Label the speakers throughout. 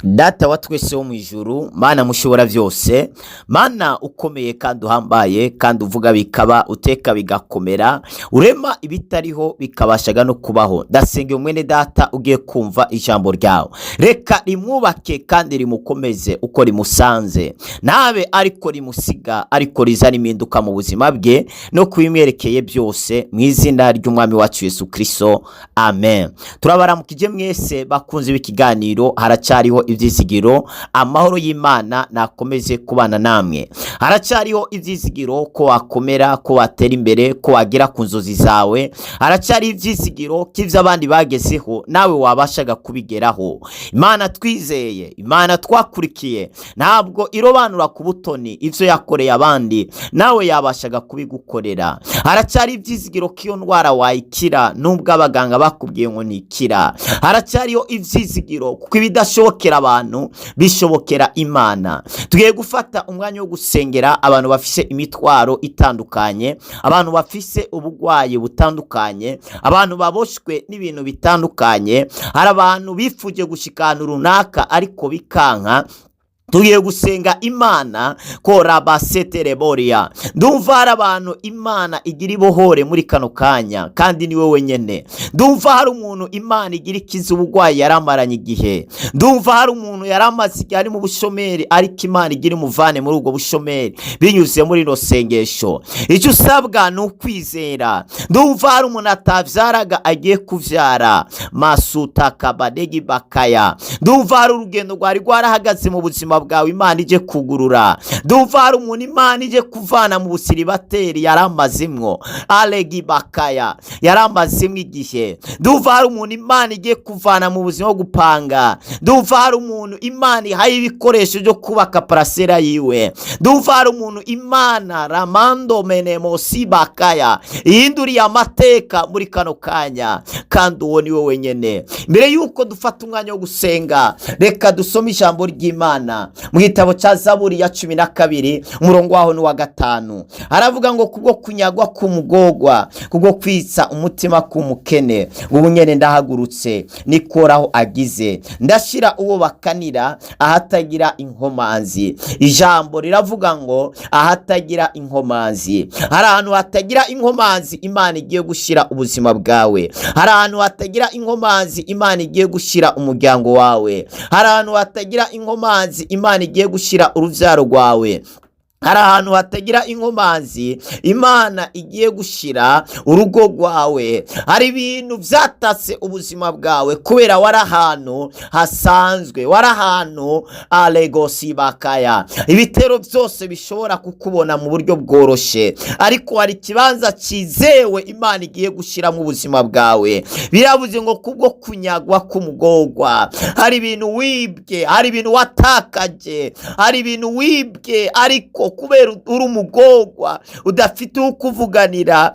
Speaker 1: Data wa twese wo mu ijuru, Mana mushobora byose, Mana ukomeye kandi uhambaye kandi uvuga bikaba, uteka bigakomera, urema ibitariho bikabashaga no kubaho. Ndasengera mwene data ugiye kumva ijambo ryawe, reka rimwubake kandi rimukomeze uko rimusanze, nabe ariko rimusiga ariko rizana impinduka mu buzima bwe no kubimwerekeye byose, mu izina ry'umwami wacu Yesu Kristo, amen. Turabaramukije mwese bakunze b'ikiganiro Haracyariho ibyizigiro. Amahoro y'Imana nakomeze kubana namwe. Haracyariho ibyizigiro ko wakomera, ko watera imbere, ko wagera ku nzozi zawe. Haracyari ibyizigiro k'ivyo abandi bagezeho nawe wabashaga kubigeraho. Imana twizeye, Imana twakurikiye, ntabwo irobanura ku butoni ivyo yakoreye abandi nawe yabashaga kubigukorera. Haracyari ibyizigiro k'iyo ndwara wayikira nubwo abaganga bakubwiye ngo ntikira. Haracyariho ibyizigiro kuko ibidashobokera abantu bishobokera Imana. Tugiye gufata umwanya wo gusengera abantu bafise imitwaro itandukanye, abantu bafise ubugwayi butandukanye, abantu baboshwe n'ibintu bitandukanye. Hari abantu bifuje gushikana runaka ariko bikanka. Tugiye gusenga Imana ko rabasetereboria. Ndumva hari abantu Imana igira ibohore muri kano kanya kandi ni wowe nyene. Ndumva hari umuntu Imana igira ikiza ubugwayi yaramaranye igihe. Ndumva hari umuntu yaramaze igihe ari mu bushomeri ariko Imana igira imuvane muri ubwo bushomeri binyuze muri no sengesho. Icyo usabwa ni ukwizera. Ndumva hari umuntu atavyaraga agiye kuvyara, masuta kabadegi bakaya. Ndumva hari urugendo rwari rwarahagaze mu buzima bwawe Imana ije kugurura. Ndumva hari umuntu Imana ije kuvana mu busiribateri yaramazimwo, alegi bakaya yaramazimwo igihe. Ndumva hari umuntu Imana ije kuvana mu buzima bwo gupanga. Ndumva hari umuntu Imana ihaye ibikoresho byo kubaka parasera yiwe. Ndumva hari umuntu Imana ramando menemosi bakaya ihinduriye amateka muri kano kanya, kandi uwo ni wowe nyene. Mbere yuko dufata umwanya wo gusenga, reka dusome ijambo ry'Imana mu gitabo cya Zaburi ya 12 umurongo waho ni wa 5. Aravuga ngo kubwo kunyagwa k'umugogwa, kubwo kwitsa umutima k'umukene, ubu nyene ndahagurutse nikoraho agize, ndashira uwo bakanira ahatagira inkomanzi. Ijambo riravuga ngo ahatagira inkomanzi. Hari ahantu hatagira inkomanzi Imana igiye gushira ubuzima bwawe. Hari ahantu hatagira inkomanzi Imana igiye gushira umuryango wawe. Hari ahantu hatagira inkomanzi Imana igiye gushira uruvyaro rwawe. Hari ahantu hatagira inkomanzi Imana igiye gushira urugo rwawe. Hari ibintu vyatatse ubuzima bwawe kubera wari ahantu hasanzwe, wari ahantu alegosi bakaya. Ibitero byose bishobora kukubona mu buryo bworoshe, ariko hari ikibanza cizewe Imana igiye gushira mu buzima bwawe. Biravuze ngo kubwo kunyagwa k'umugogwa. Hari ibintu wibwe, hari ibintu watakaje, hari ibintu wibwe ariko kubera uri umugogwa udafite ukuvuganira,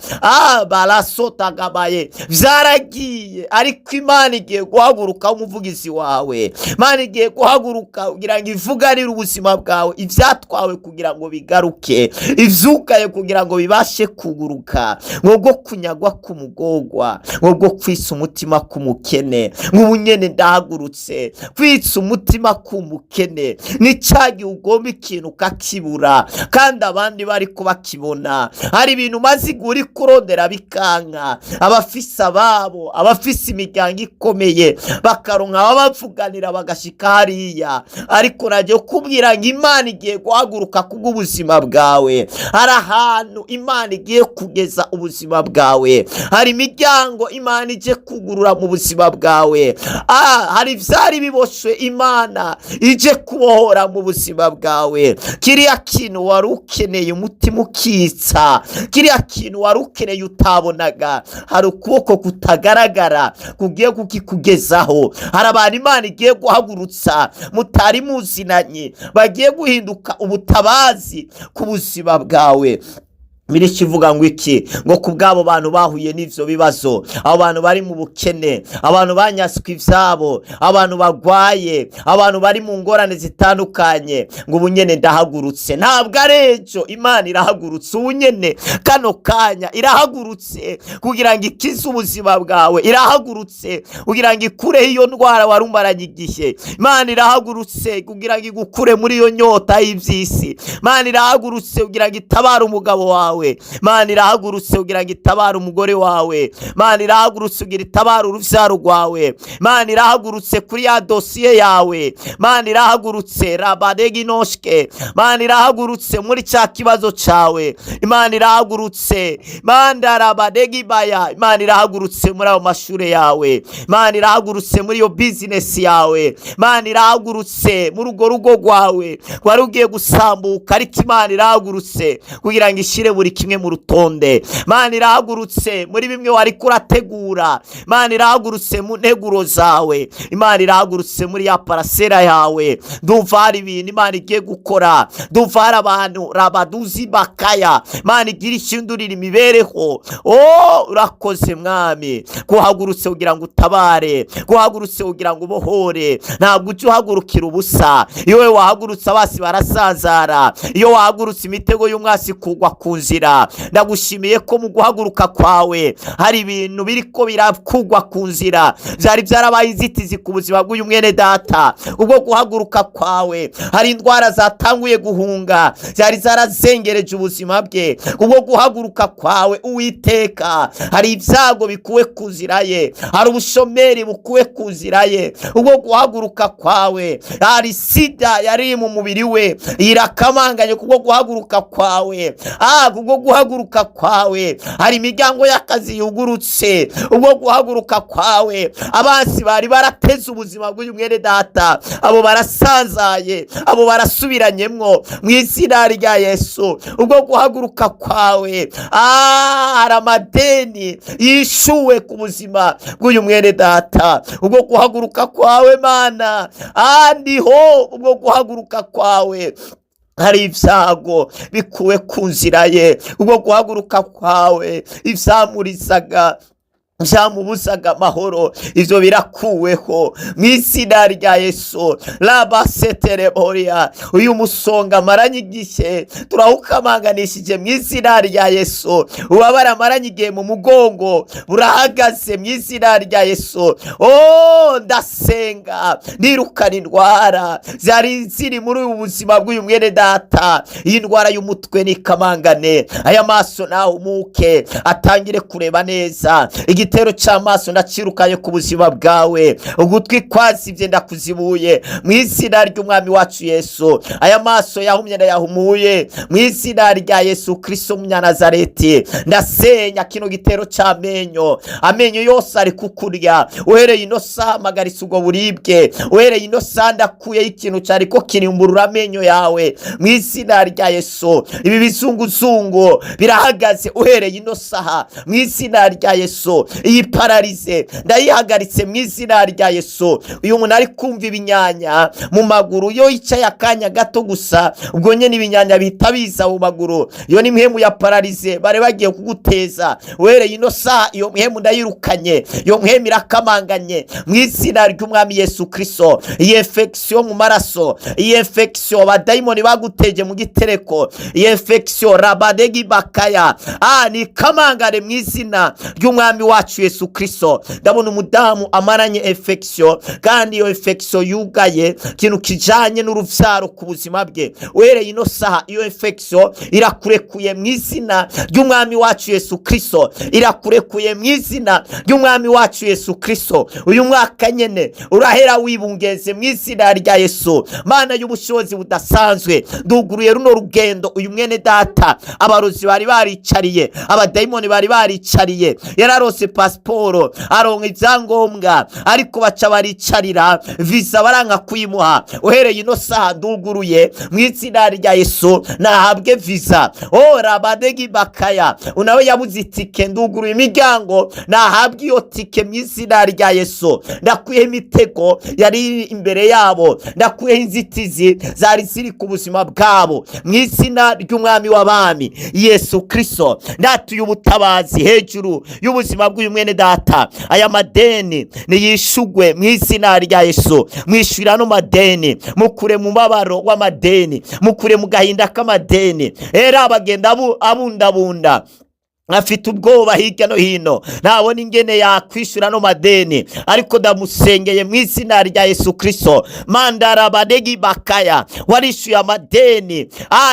Speaker 1: barasotagabaye vyaragiye. Ariko Imana igiye guhaguruka umuvugizi wawe. Imana igiye guhaguruka kugira ngo ivuganire ubuzima bwawe, ivyatwawe kugira ngo bigaruke, ivyukaye kugira ngo bibashe kuguruka. Ngobwo kunyagwa k'umugogwa, ngobwo kwisa umutima k'umukene, nk'ubunyene ndahagurutse kwitsa umutima k'umukene. Ni cagi ugomba ikintu kakibura kandi abandi bari kubakibona. Hari ibintu maze uri kurondera bikanka, abafise ababo, abafise imiryango ikomeye bakaronka abavuganira bagashika hariya, ariko naje kubwira ngo Imana igiye guhaguruka kubw'ubuzima bwawe. Hari ahantu Imana igiye kugeza ubuzima bwawe. Hari imiryango Imana ije kugurura mu buzima bwawe. Hari vyari biboshwe Imana ije kubohora mu buzima bwawe. Kiriya kintu wari ukeneye umutima ukitsa, kiriya kintu wari ukeneye utabonaga, hari ukuboko kutagaragara kugiye kukikugezaho. Hari abantu Imana igiye guhagurutsa mutari muzinanye, bagiye guhinduka ubutabazi ku buzima bwawe. birikivuga ngo iki? Ngo kubwabo bantu bahuye n'ivyo bibazo, abo bantu bari mu bukene, abantu banyaswe ivyabo, abantu bagwaye, abantu bari mu ngorane zitandukanye, ngo ubunyene ndahagurutse. Ntabwo arejo, Imana irahagurutse ubunyene, kano kanya irahagurutse kugira ngo ikize ubuzima bwawe, irahagurutse kugira ngo ikure iyo ndwara warumaranye igihe. Imana irahagurutse kugira ngo igukure muri iyo nyota y'ivyisi. Imana irahagurutse kugira ngo itabare umugabo wawe. Imana irahagurutse kugira ngo itabare umugore wawe. Imana irahagurutse kugira itabare uruvyaro rwawe. Imana irahagurutse kuri ya dosiye yawe. Imana irahagurutse rabadeginoshke. Imana irahagurutse muri cya kibazo cawe. Imana irahagurutse manda rabadegibaya. Imana irahagurutse muri ayo mashure yawe. Imana irahagurutse muri iyo business yawe. Imana irahagurutse muri urwo rugo rwawe wari ugiye gusambuka, ariko Imana irahagurutse kugira ngo ishire buri kimwe mu rutonde. Imana irahagurutse muri bimwe wari kurategura. Imana irahagurutse mu nteguro zawe. Imana irahagurutse muri ya parasera yawe. Ndumva hari ibintu Imana igiye gukora. Ndumva hari abantu rabaduzi bakaya. Imana igira ishindurira imibereho. Urakoze Mwami, guhagurutse kugira ngo utabare, guhagurutse kugira ngo ubohore. Ntabwo ujye uhagurukira ubusa. Iyo wewe wahagurutse abasi barasazara, iyo wahagurutse imitego y'umwasi kugwa ku nzira. Ndagushimiye ko mu guhaguruka kwawe hari ibintu biriko birakugwa ku nzira byari byarabaye inzitizi ku buzima bw'uyu mwene data. Ubwo guhaguruka kwawe hari indwara zatanguye guhunga byari zarazengereje ubuzima bwe. Ubwo guhaguruka kwawe Uwiteka hari ibyago bikuwe ku nzira ye, hari ubushomeri bukuwe ku nzira ye. Ubwo guhaguruka kwawe hari sida yari mu mubiri we irakamanganye. Kubwo guhaguruka kwawe kubwo guhaguruka kwawe hari imiryango y'akazi yugurutse. Ubwo guhaguruka kwawe abansi bari barateze ubuzima bw'uyu mwene data, abo barasanzaye, abo barasubiranyemwo mu izina rya Yesu. Ubwo guhaguruka kwawe hari amadeni yishuwe ku buzima bw'uyu mwene data. Ubwo guhaguruka kwawe Mana ndiho. Ubwo guhaguruka kwawe hari ibyago bikuwe ku nzira ye. Ubwo guhaguruka kwawe ivyamurizaga byamubuzaga amahoro ivyo birakuweho mu izina rya Yesu. Labasetereboria, uyu musonga maranye igihe turawukamanganishije mu izina rya Yesu. Ubabara maranye igihe mu mugongo burahagaze mu izina rya Yesu. Ndasenga nirukana indwara zari ziri muri ubu buzima bw'uyu mwene data. Iyi ndwara y'umutwe nikamangane, aya maso nahumuke atangire kureba neza. Igitero cy'amaso ndacirukanye ku buzima bwawe. Ugutwi kwasivye ndakuzibuye mu izina ry'umwami wacu Yesu. Aya maso yahumye ndayahumuye mu izina rya Yesu Kristo Umunyanazareti. Ndasenya kino gitero cy'amenyo. Amenyo yose ari kukurya. Uhereye ino saha magaritse ubwo buribwe. Uhereye ino saha ndakuye ikintu cyariko kirimburura amenyo yawe mu izina rya Yesu. Ibi bizunguzungu birahagaze uhereye ino saha mu izina rya Yesu. Iyi pararize ndayihagaritse mu izina rya Yesu. Uyu muntu ari kumva ibinyanya mu maguru, yo yicaye akanya gato gusa ubwo nyene ibinyanya bihita biza mu maguru. Iyo ni mpemu ya pararize bare bagiye kuguteza. Uhereye ino saha iyo mpemu ndayirukanye, iyo mpemu irakamanganye mu izina ry'umwami Yesu Kristo. Iyi infection mu maraso, iyi infection abadayimoni baguteje mu gitereko, iyi infection rabadegi bakaya ni kamangare mu izina ry'umwami wacu Yesu Kristo. Ndabona umudamu amaranye infection, kandi iyo infection yugaye kintu kijanye n'uruvyaro ku buzima bwe. Uhereye ino saha iyo infection irakurekuye mu izina ry'umwami wacu Yesu Kristo. Irakurekuye mu izina ry'umwami wacu Yesu Kristo. Uyu mwaka nyene urahera wibungeze mu izina rya Yesu. Mana y'ubushobozi budasanzwe, nduguruye runo rugendo uyu mwene data abarozi bari baricariye, abadayimoni bari baricariye, yararose pasiporo, aronka ibyangombwa, ariko baca baricarira visa baranga kuyimuha. Uhereye ino saha nduguruye mu izina rya Yesu nahabwe visa. Rabadegi bakaya, unawe yabuze itike nduguruye imiryango nahabwe iyo tike mu izina rya Yesu. Ndakuyeho imitego yari imbere yabo, ndakuyeho inzitizi zari ziri ku buzima bwabo mu izina ry'umwami w'abami Yesu Kristo. Ndatuye ubutabazi hejuru y'ubuzima bw'uyu mwene data. Aya madeni niyishugwe mu izina rya Yesu. Mwishura no madeni, mukure mu mabaro w'amadeni, mukure mu gahinda k'amadeni. Era bagenda abundabunda, afite ubwoba hirya no hino, ntabona ingene yakwishura no madeni, ariko ndamusengeye mu izina rya Yesu Kristo. Mandara badegi bakaya, warishuye amadeni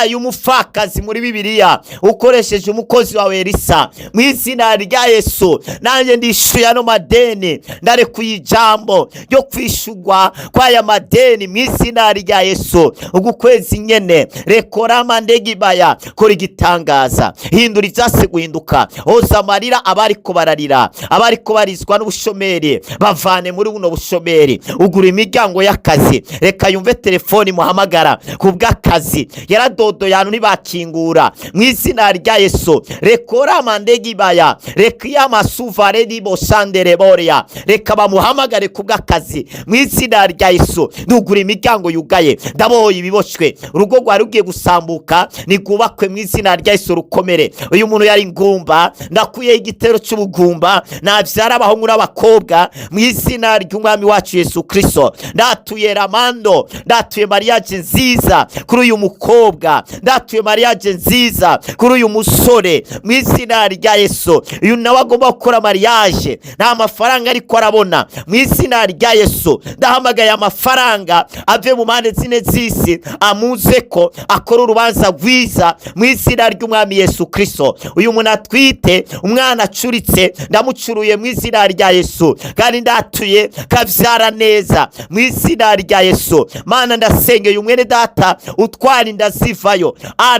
Speaker 1: y'umupfakazi muri Bibiliya ukoresheje umukozi wawe Elisa. Mu izina rya Yesu nanjye ndishuye no madeni, ndarekuye ijambo ryo kwishurwa kw'aya madeni mu izina rya Yesu. Ugukwezi nyene rekora mandegi baya, kora igitangaza, hindura ivyase guhinduka. Oza amarira abariko bararira, abariko barizwa n'ubushomeri, bavane muri buno bushomeri. Ugura imiryango y'akazi, reka yumve telefoni muhamagara kubw'akazi. Yaradodo yantu ntibakingura mu izina rya Yesu. Rekora mandegi baya, reka yamasuvare dibo sandere boria, reka bamuhamagare kubw'akazi mu izina rya Yesu. Ndugura imiryango yugaye, ndaboye ibiboshwe, urugo rwari rugiye gusambuka nigubakwe mu izina rya Yesu rukomere. Uyu muntu yari ngumba, ndakuye igitero cy'ubugumba, navyara abahungu n'abakobwa mu izina ry'umwami wacu Yesu Kristo. Ndatuye ramando, ndatuye mariage nziza kuri uyu mukobwa, ndatuye mariage nziza kuri uyu musore mu izina rya Yesu. Uyu nawe agomba gukora mariage, nta mafaranga ariko arabona mu izina rya Yesu. Ndahamagaye amafaranga ave mu mpande zine z'isi, amuze ko akora urubanza rwiza mu izina ry'umwami Yesu Kristo. Uyu muntu atwite umwana acuritse, ndamucuruye mu izina rya Yesu, kandi ndatuye kavyara neza mu izina rya Yesu. Mana ndasengeye umwene data utwara inda zivayo,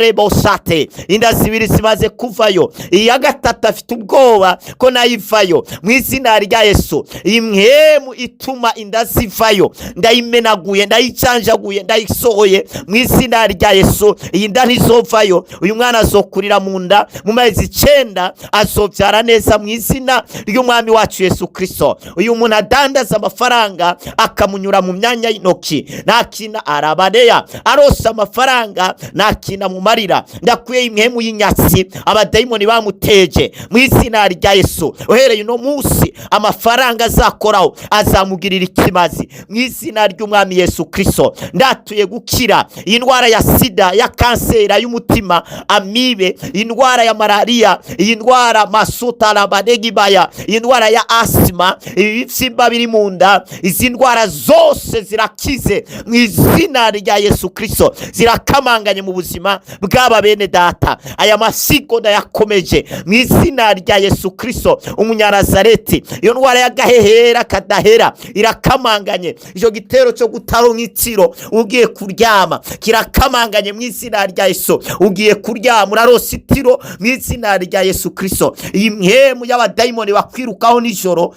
Speaker 1: arebosate, inda zibiri zimaze kuvayo, iya gatatu afite ubwoba ko nayivayo mu izina rya Yesu. Imhemu ituma inda zivayo ndayimenaguye, ndayicanjaguye, ndayisohoye mu izina rya Yesu. Iyi nda ntizovayo, uyu mwana azokurira mu nda mu mezi 9, azovyara neza mu izina ry'umwami wacu Yesu Kristo. Uyu muntu adandaza amafaranga akamunyura mu myanya y'intoki, nakina arabadeya, arosa amafaranga nakina mu marira. Ndakuye imhemu y'inyatsi abadayimoni bamuteje mu izina rya Yesu. Uhereye no munsi amafaranga azakoraho azamugirira ikimazi mu izina ry'umwami Yesu Kristo. Ndatuye gukira indwara ya sida, ya kansera y'umutima, amibe, indwara ya malaria, indwara masuta labadegi baya, indwara ya asima, ibisimba biri mu nda. Izi ndwara zose zirakize mu izina rya Yesu Kristo, zirakamanganye mu buzima bw'aba bene data. Aya masigo ndayakomeje mu izina rya Yesu Kristo umunyanazareti. Iyo ndwara y'agahehera kadahera irakamanganye. Ijo gitero cyo gutaronka itsiro ugiye kuryama kirakamanganye mu izina rya Yesu. Ugiye kuryama urarose itiro mu izina rya Yesu Kristo. Iyi mhemu y'abadayimoni bakwirukaho nijoro,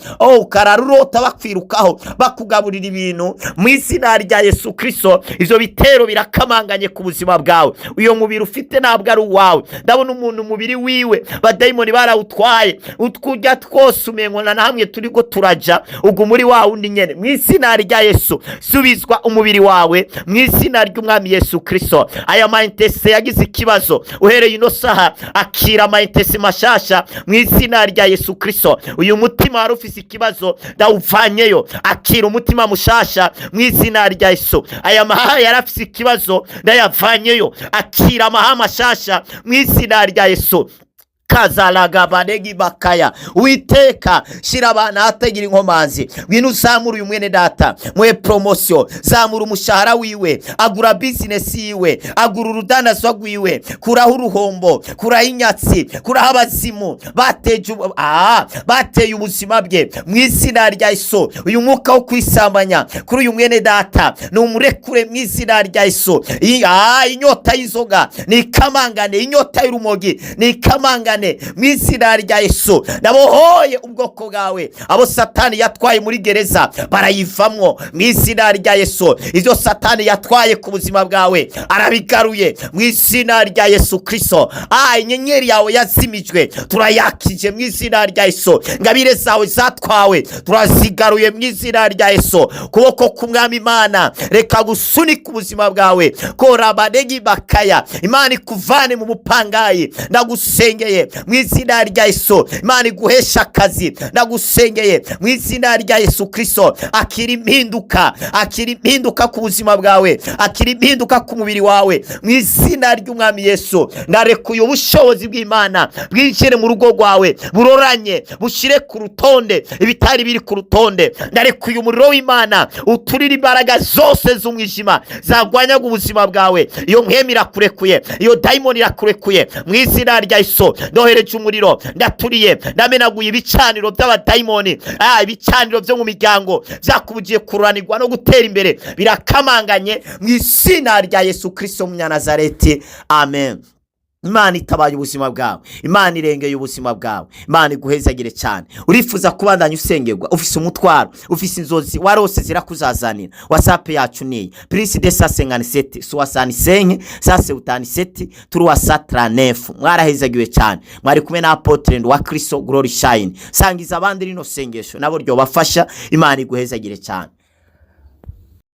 Speaker 1: ukararurota bakwirukaho bakugaburira ibintu mu izina rya Yesu Kristo. Ivyo bitero birakamanganye ku buzima bwawe. Uyo mubiri ufite ntabwo ari uwawe. Ndabona umuntu umubiri wiwe badayimoni barawutwaye, utkurya twose umenkona na hamwe turiko turaja, ugu muri wawe undi nyene mu izina rya Yesu. Subizwa umubiri wawe mu izina ry'umwami Yesu Kristo. Aya maintese yagize ikibazo, uhereye ino saha akira amaintese mashasha mu izina rya Yesu Kristo. Uyu mutima wari ufise ikibazo ndawuvanyeyo, akira umutima mushasha mu izina rya Yesu. Aya mahaha yarafise ikibazo ndayavanyeyo, akira amahaha mashasha mu izina rya Yesu. Kazalaga banegi bakaya. Uiteka shira abana hatagira inkomanzi. Winu zamura uyu mwene data mwe promotion, zamura umushahara wiwe, agura business yiwe, agura urudandazwa rwiwe, kuraho uruhombo, kuraho inyatsi, kuraho abazimu bateye ubuzima bwe mu izina rya Yesu. Uyu mwuka wo kwisambanya kuri uyu mwene data ni umurekure mu izina rya Yesu. Inyota y'inzoga ni kamangane, inyota y'urumogi ni kamangane cyane mu izina rya Yesu. Nabohoye ubwoko bwawe, abo Satani yatwaye muri gereza barayivamwo mu izina rya Yesu. Ibyo Satani yatwaye ku buzima bwawe arabigaruye mu izina rya Yesu Kristo. Inyenyeri yawe yazimijwe turayakije mu izina rya Yesu. Ngabire zawe zatwawe turazigaruye mu izina rya Yesu. Kuboko k'Umwami Imana reka gusunika ubuzima bwawe, korabanegi bakaya Imana ikuvane mu bupangayi. Ndagusengeye mu izina rya Yesu, Imana iguhesha akazi. Ndagusengeye mu izina rya Yesu Kristo. Akira impinduka ku buzima bwawe, akira impinduka ku mubiri wawe mu izina ry'Umwami Yesu. Ndarekuye ubushobozi bw'Imana bwinjire mu rugo rwawe, buroranye, bushire ku rutonde ibitari biri ku rutonde. Ndarekuye umuriro w'Imana uturira imbaraga zose z'umwijima zagwanyaga ubuzima bwawe. Iyo mpemu irakurekuye, iyo dayimoni irakurekuye mu izina rya Yesu. Ndohereje umuriro, ndaturiye, ndamenaguye ibicaniro by'abadayimoni, ibicaniro byo mu miryango byakubugiye kururanirwa no gutera imbere birakamanganye mu izina rya Yesu Kristo Munyanazareti. Amen. Imana itabaye ubuzima bwawe, Imana irengeye ubuzima bwawe, Imana iguhezagire cyane. Urifuza kubandanya usengerwa, ufise umutwaro, ufise inzozi warose zirakuzazanira. WhatsApp yacu ni +257 65 57 339. Mwarahezagiwe cyane, mwari kumwe na Apotre wa Kristo Glory Shine. Sangiza abandi rino sengesho nabo ryo bafasha. Imana iguhezagire cyane.